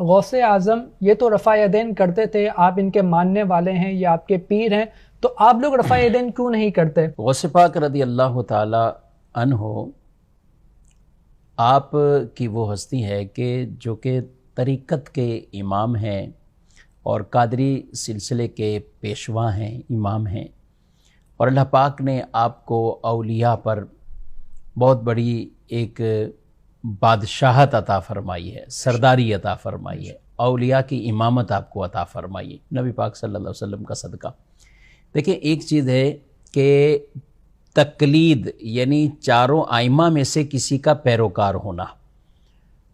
غوث اعظم یہ تو رفع یدین کرتے تھے، آپ ان کے ماننے والے ہیں، یہ آپ کے پیر ہیں، تو آپ لوگ رفع یدین کیوں نہیں کرتے؟ غوث پاک رضی اللہ تعالی عنہ آپ کی وہ ہستی ہے کہ جو کہ طریقت کے امام ہیں اور قادری سلسلے کے پیشوا ہیں، امام ہیں، اور اللہ پاک نے آپ کو اولیاء پر بہت بڑی ایک بادشاہت عطا فرمائی ہے، سرداری عطا فرمائی ہے، اولیاء کی امامت آپ کو عطا فرمائی ہے نبی پاک صلی اللہ علیہ وسلم کا صدقہ۔ دیکھیں ایک چیز ہے کہ تقلید یعنی چاروں ائمہ میں سے کسی کا پیروکار ہونا۔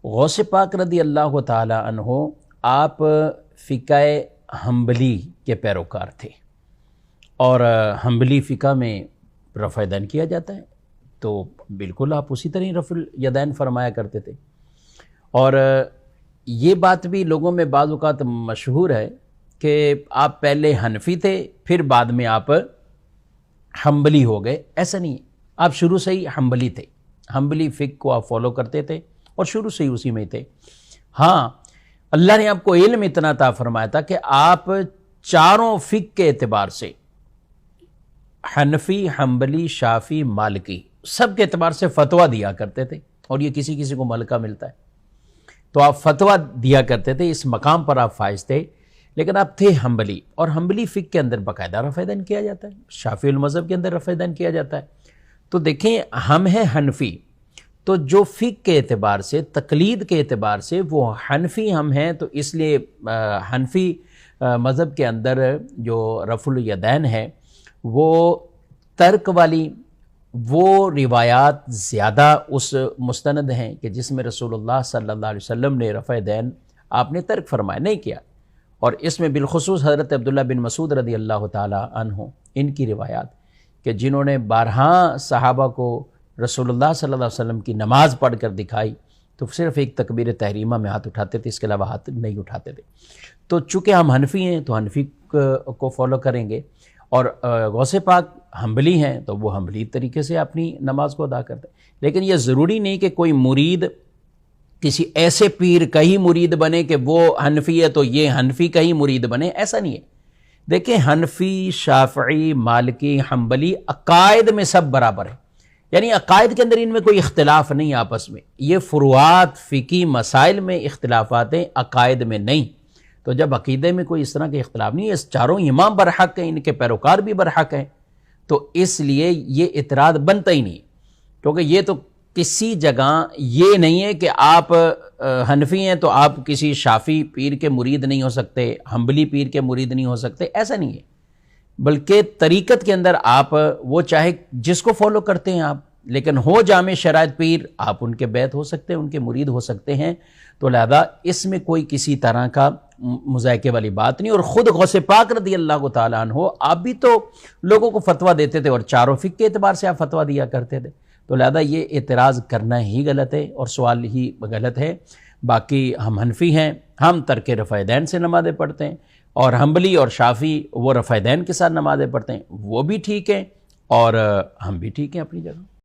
غوث پاک رضی اللہ تعالی عنہ آپ فقہ حنبلی کے پیروکار تھے، اور حنبلی فقہ میں رفع یدین کیا جاتا ہے، تو بالکل آپ اسی طرح رفع یدین فرمایا کرتے تھے۔ اور یہ بات بھی لوگوں میں بعض اوقات مشہور ہے کہ آپ پہلے حنفی تھے پھر بعد میں آپ حنبلی ہو گئے، ایسا نہیں ہے، آپ شروع سے ہی حنبلی تھے، حنبلی فقہ کو آپ فالو کرتے تھے اور شروع سے ہی اسی میں تھے۔ ہاں اللہ نے آپ کو علم اتنا عطا فرمایا تھا کہ آپ چاروں فقہ کے اعتبار سے، حنفی، حنبلی، شافعی، مالکی، سب کے اعتبار سے فتویٰ دیا کرتے تھے، اور یہ کسی کسی کو ملکہ ملتا ہے، تو آپ فتویٰ دیا کرتے تھے، اس مقام پر آپ فائز تھے، لیکن آپ تھے حنبلی، اور حنبلی فقہ کے اندر باقاعدہ رفع یدین کیا جاتا ہے، شافعی المذہب کے اندر رفع یدین کیا جاتا ہے۔ تو دیکھیں ہم ہیں حنفی، تو جو فقہ کے اعتبار سے، تقلید کے اعتبار سے وہ حنفی ہم ہیں، تو اس لیے حنفی مذہب کے اندر جو رفع الیدین ہے وہ ترک والی وہ روایات زیادہ اس مستند ہیں کہ جس میں رسول اللہ صلی اللہ علیہ وسلم نے رفع یدین آپ نے ترک فرمایا، نہیں کیا، اور اس میں بالخصوص حضرت عبداللہ بن مسعود رضی اللہ تعالی عنہ ان کی روایات کہ جنہوں نے بارہا صحابہ کو رسول اللہ صلی اللہ علیہ وسلم کی نماز پڑھ کر دکھائی، تو صرف ایک تکبیر تحریمہ میں ہاتھ اٹھاتے تھے، اس کے علاوہ ہاتھ نہیں اٹھاتے تھے۔ تو چونکہ ہم حنفی ہیں تو حنفی کو فالو کریں گے، اور غوث پاک حنبلی ہیں تو وہ حنبلی طریقے سے اپنی نماز کو ادا کرتے ہیں۔ لیکن یہ ضروری نہیں کہ کوئی مرید کسی ایسے پیر کا ہی مرید بنے کہ وہ حنفی ہے تو یہ حنفی کا ہی مرید بنے، ایسا نہیں ہے۔ دیکھیں حنفی، شافعی، مالکی، حنبلی عقائد میں سب برابر ہیں، یعنی عقائد کے اندر ان میں کوئی اختلاف نہیں آپس میں، یہ فروعات فقہی مسائل میں اختلافات ہیں، عقائد میں نہیں۔ تو جب عقیدے میں کوئی اس طرح کے اختلاف نہیں ہے، اس چاروں امام برحق ہیں، ان کے پیروکار بھی برحق ہیں، تو اس لیے یہ اعتراض بنتا ہی نہیں، کیونکہ یہ تو کسی جگہ یہ نہیں ہے کہ آپ حنفی ہیں تو آپ کسی شافعی پیر کے مرید نہیں ہو سکتے، حنبلی پیر کے مرید نہیں ہو سکتے، ایسا نہیں ہے، بلکہ طریقت کے اندر آپ وہ چاہے جس کو فالو کرتے ہیں آپ، لیکن ہو جامع شرائط پیر، آپ ان کے بیعت ہو سکتے ہیں، ان کے مرید ہو سکتے ہیں، تو لہذا اس میں کوئی کسی طرح کا مذائقے والی بات نہیں۔ اور خود غوث پاک رضی اللہ تعالیٰ عنہ آپ بھی تو لوگوں کو فتویٰ دیتے تھے، اور چاروں فقہ کے اعتبار سے آپ فتویٰ دیا کرتے تھے، تو لہذا یہ اعتراض کرنا ہی غلط ہے اور سوال ہی غلط ہے۔ باقی ہم حنفی ہیں، ہم ترک رفع یدین سے نمازیں پڑھتے ہیں، اور حنبلی اور شافعی وہ رفع یدین کے ساتھ نمازیں پڑھتے ہیں، وہ بھی ٹھیک ہیں، اور ہم بھی ٹھیک ہیں اپنی جگہ۔